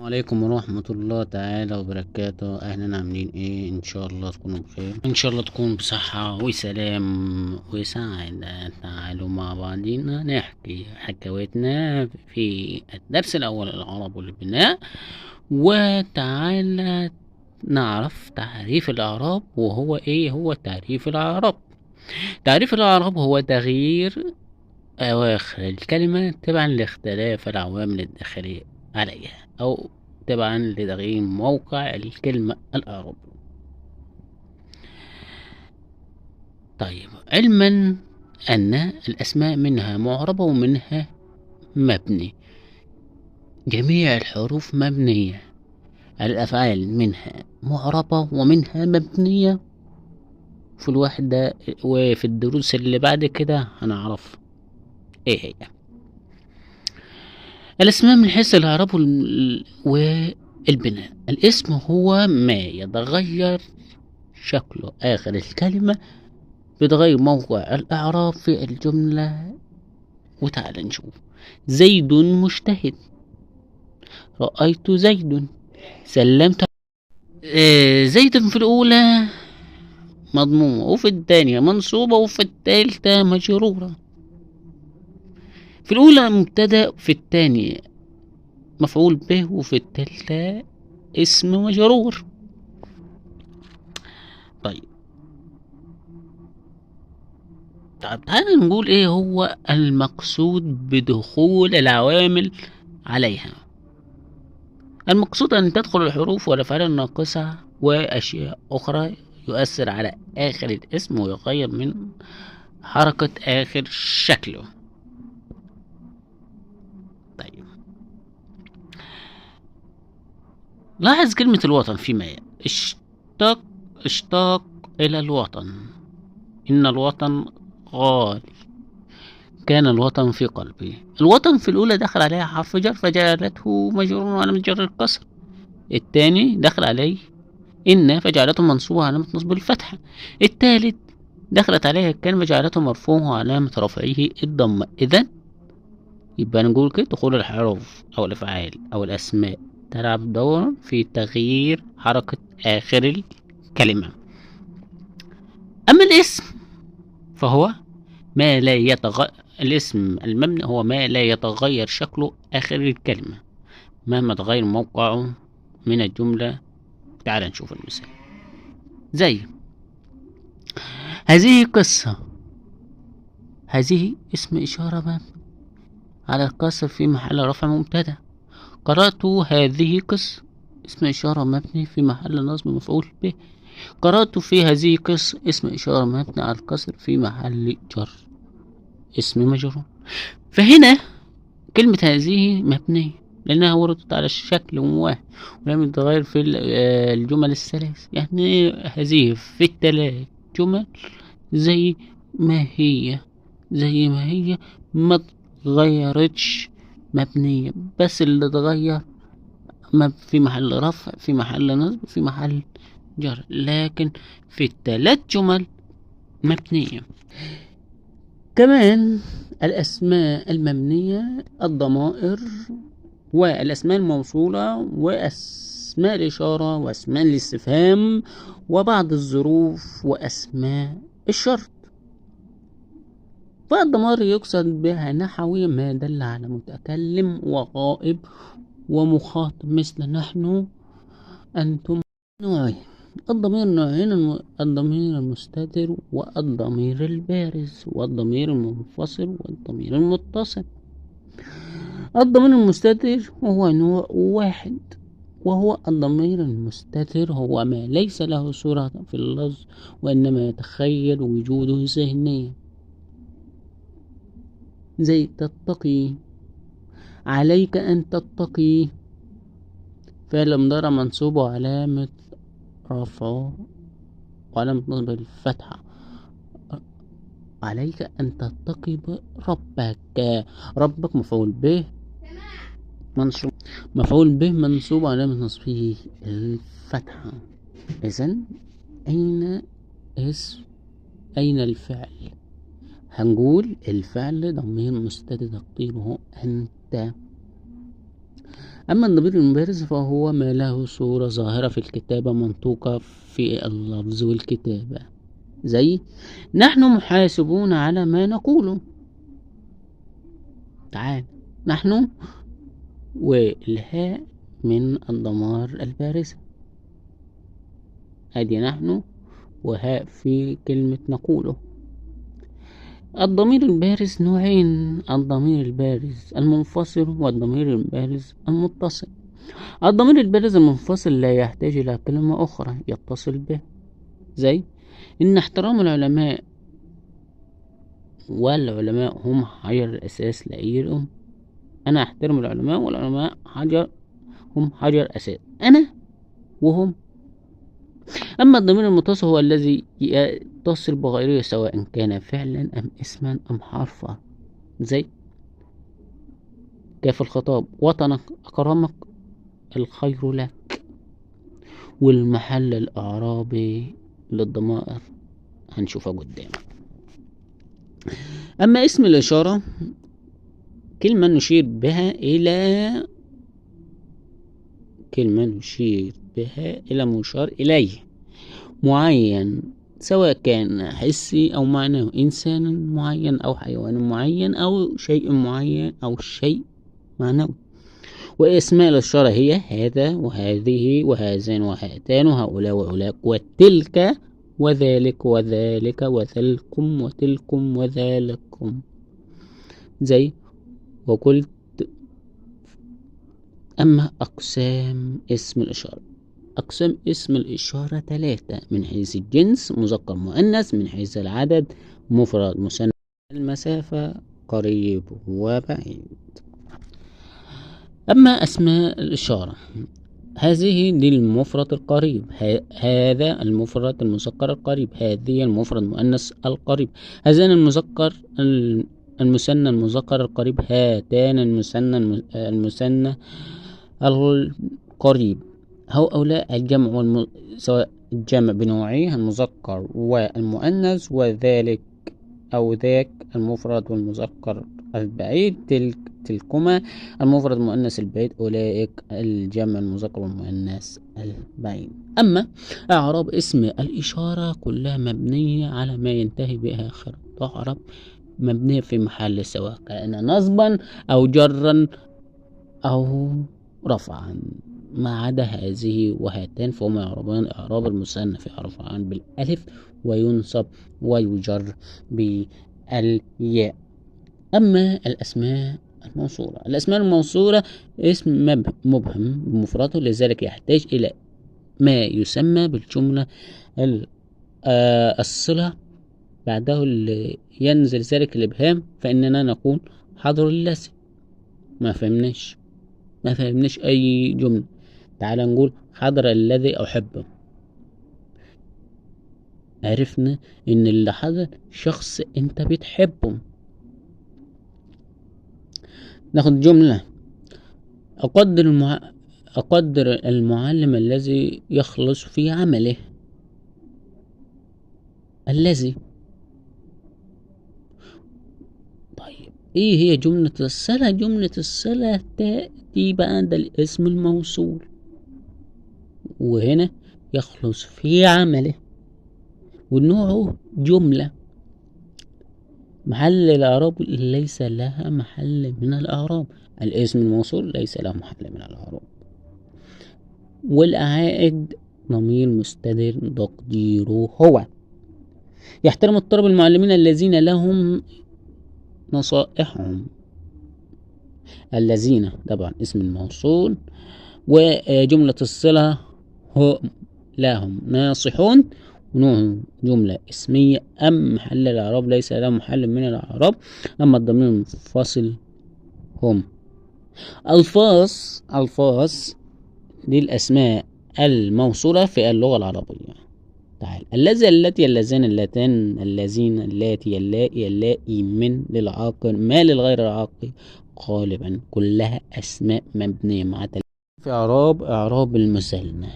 عليكم ورحمة الله تعالى وبركاته. أهلا، عاملين ايه؟ ان شاء الله تكونوا بخير، ان شاء الله تكونوا بصحة وسلام وسعادة. تعالوا مع بعضينا نحكي حكاوتنا في الدرس الأول، العرب والبناء. وتعالى نعرف تعريف الإعراب. وهو ايه هو تعريف الإعراب؟ تعريف الإعراب هو تغيير أواخر الكلمة تبعا لاختلاف العوامل الداخلية عليها، أو تبعا لتغيير موقع الكلمة الأعراب. طيب، علما أن الأسماء منها معربة ومنها مبني. جميع الحروف مبنية، الأفعال منها معربة ومنها مبنية. في الوحدة وفي الدروس اللي بعد كده هنعرف ايه هي الأسماء من حيث الإعراب والبناء. الاسم هو ما يتغير شكله آخر الكلمة بتغير موقع الإعراب في الجملة. وتعالى نشوف. زيد مجتهد، رأيت زيد، سلمت. زيد في الأولى مضمومة، وفي الثانية منصوبة، وفي الثالثة مجرورة. في الأولى مبتدأ، في الثانية مفعول به، وفي الثالثة اسم مجرور. طيب تعالى نقول ايه هو المقصود بدخول العوامل عليها. المقصود ان تدخل الحروف والافعال الناقصة واشياء اخرى يؤثر على اخر الاسم ويغير من حركة اخر شكله. طيب، لاحظ كلمة الوطن فيما يلي. اشتاق الى الوطن، ان الوطن غالي، كان الوطن في قلبي. الوطن في الأولى دخل عليها حرف جر فجعلته مجرور وعلامة جر الكسر. الثاني دخل عليه إن فجعلته منصوب وعلامة نصب الفتحة. الثالث دخلت عليه الكلمة جعلته مرفوع وعلامة رفعه الضمة. إذا يبقى نقول كده دخول الحروف أو الأفعال أو الأسماء تلعب دورا في تغيير حركة آخر الكلمة. أما الاسم فهو ما لا يتغير. الاسم المبني هو ما لا يتغير شكله آخر الكلمة مهما تغير موقعه من الجملة. تعال نشوف المثال. زي هذه قصة، هذه اسم إشارة مبني على الكسر في محل رفع مبتدأ. قرأت هذه قصة، اسم إشارة مبني في محل نصب مفعول به. قرأت في هذه قصة، اسم إشارة مبني على الكسر في محل جر اسم مجرور. فهنا كلمة هذه مبنية لأنها وردت على الشكل واحد ولم يتغير في الجمل الثلاث. يعني هذه في الثلاث جمل زي ما هي، زي ما هي ما تغيرتش، مبنية. بس اللي اتغير في محل رفع، في محل نصب، في محل جر، لكن في الثلاث جمل مبنية. كمان الأسماء المبنية الضمائر والأسماء الموصولة وأسماء الإشارة وأسماء الاستفهام وبعض الظروف وأسماء الشرط. فالضمائر يقصد بها نحوي ما دل على متكلم وغائب ومخاطب، مثل نحن، أنتم. نوعين الضمير نوعين: الضمير المستتر والضمير البارز، والضمير المنفصل والضمير المتصل. الضمير المستتر هو نوع واحد، وهو الضمير المستتر هو ما ليس له صورة في اللفظ وإنما يتخيل وجوده ذهنيا. زي تتقي، عليك أن تتقي، فعل مضارع منصوب وعلامة رفعه وعلامة نصب الفتحة. عليك أن تتقي ربك. ربك مفعول به منصوب، مفعول به منصوب علامة نصبه الفتحة. إذن أين اسم، أين الفعل؟ هنقول الفعل ضمير مستتر تقديره أنت. أما الضمير المبارز فهو ما له صورة ظاهرة في الكتابة منطوقة في اللفظ والكتابة، زي نحن محاسبون على ما نقوله. تعال، نحن والهاء من الضمائر البارزة، ادي نحن وهاء في كلمة نقوله. الضمير البارز نوعين: الضمير البارز المنفصل والضمير البارز المتصل. الضمير البارز المنفصل لا يحتاج إلى كلمة أخرى يتصل به، زي إن احترام العلماء، والعلماء هم حجر الأساس لأي الأمة. أنا أحترم العلماء والعلماء هم حجر أساس، أنا وهم. أما الضمير المتصل هو الذي يتصل بغيره سواء كان فعلا أم اسما أم حرفا، زي كاف الخطاب وطنك أكرمك الخير لك. والمحل الإعرابي للضمائر هنشوفها قدام. أما اسم الإشارة كلمة نشير بها إلى مشار إليه معين، سواء كان حسي أو معنوي، إنسان معين أو حيوان معين أو شيء معين أو شيء معنوي. واسماء الإشارة هي هذا وهذه وهذان وهاتان وهؤلاء وأولاك وتلك وذلك وذلك وذلكم وتلكم وذلكم، زي وقلت. أما أقسام اسم الإشارة، أقسام اسم الإشارة 3: من حيث الجنس مذكر مؤنث، من حيث العدد مفرد مثنى، المسافة قريب وبعيد. أما أسماء الإشارة هذه للمفرد القريب، هذا المفرد المذكر القريب، هذه المفرد المؤنث القريب، هذان المثنى المذكر القريب، هاتان المثنى القريب، هؤلاء الجمع سواء الجمع بنوعيه المذكر والمؤنث، وذلك أو ذاك المفرد والمذكر البعيد، تلكما المفرد المؤنث البعيد، أولئك الجمع المذكر والمؤنث البعيد. أما أعراب اسم الإشارة كلها مبنية على ما ينتهي بها آخر، تعرب مبنية في محل سواء كان نصبا أو جرا أو رفعا، ما عدا هذه وهاتان فهما يعربان إعراب المثنى في رفعان بالألف وينصب ويجر بالياء. أما الأسماء الموصولة اسم مبهم بمفرده، لذلك يحتاج إلى ما يسمى بالجملة الصلة بعده اللي ينزل ذلك الإبهام، فإننا نقول حضر الذي. ما فهمناش أي جملة، تعال نقول حضر الذي أحبه، عرفنا إن اللي حضر شخص أنت بتحبه. ناخد جملة: أقدر المعلم الذي يخلص في عمله. الذي، طيب ايه هي جملة الصلة؟ جملة الصلة تأتي بعد الاسم الموصول، وهنا يخلص في عمله، ونوعه جملة. محل الإعراب ليس لها محل من الإعراب، الاسم الموصول ليس له محل من الإعراب. والعائد ضمير مستتر تقديره هو. يحترم الطلبة المعلمين الذين لهم نصائحهم. الذين طبعا اسم الموصول، وجملة الصلة هو لهم ناصحون، ونوع جملة اسمية. أم محل الإعراب ليس له محل من الإعراب. أما الضمير المنفصل هم ألفاظ للأسماء الموصولة في اللغة العربية. تعال: الذي، التي، اللذان، اللتان، اللذين، اللاتي، اللائي، اللائي، من، للعاقل، ما للغير العاقل، غالبا كلها أسماء مبنية مع في إعراب المثنى.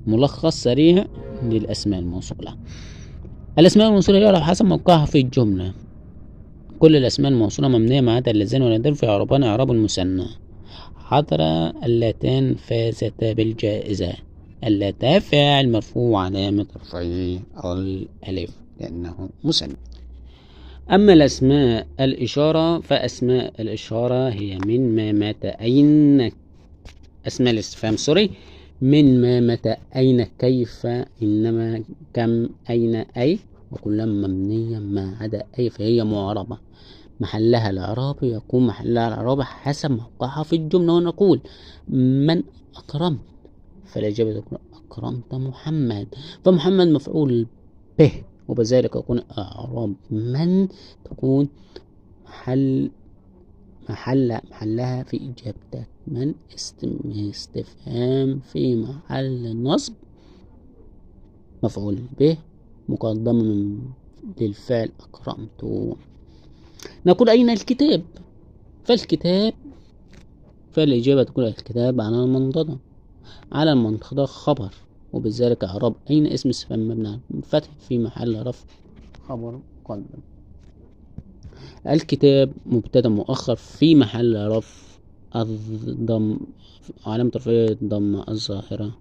ملخص سريع للأسماء الموصولة. الأسماء الموصولة يعرف حسب موقعها في الجملة. كل الأسماء الموصولة مبنية ما عدا اللذان واللتان في إعرابان إعراب المثنى. حضر اللتان فازتا بالجائزة. اللتا فاعل مرفوع علامة رفعه الألف لأنه مثنى. أما الأسماء الإشارة فأسماء الإشارة هي من ما متى أين. أسماء الاستفهام من ما متى أين كيف إنما كم أين أي، وكلها مبنية ما عدا أي فهي معربة محلها الإعراب يكون محلها الإعراب حسب موقعها في الجملة. ونقول من أكرمت، فالإجابة تكون أكرمت محمد، فمحمد مفعول به، وبذلك يكون إعراب من تكون محلها في إجابتك. من استفهام في محل نصب مفعول به مقدم للفعل أكرمت. نقول أين الكتاب، فالكتاب فالإجابة تكون الكتاب على المنضدة خبر، وبذلك إعراب أين اسم استفهام مبني على الفتح في محل رفع خبر مقدم. الكتاب مبتدأ مؤخر في محل رفع الضم علامة رفعه الضمة الظاهرة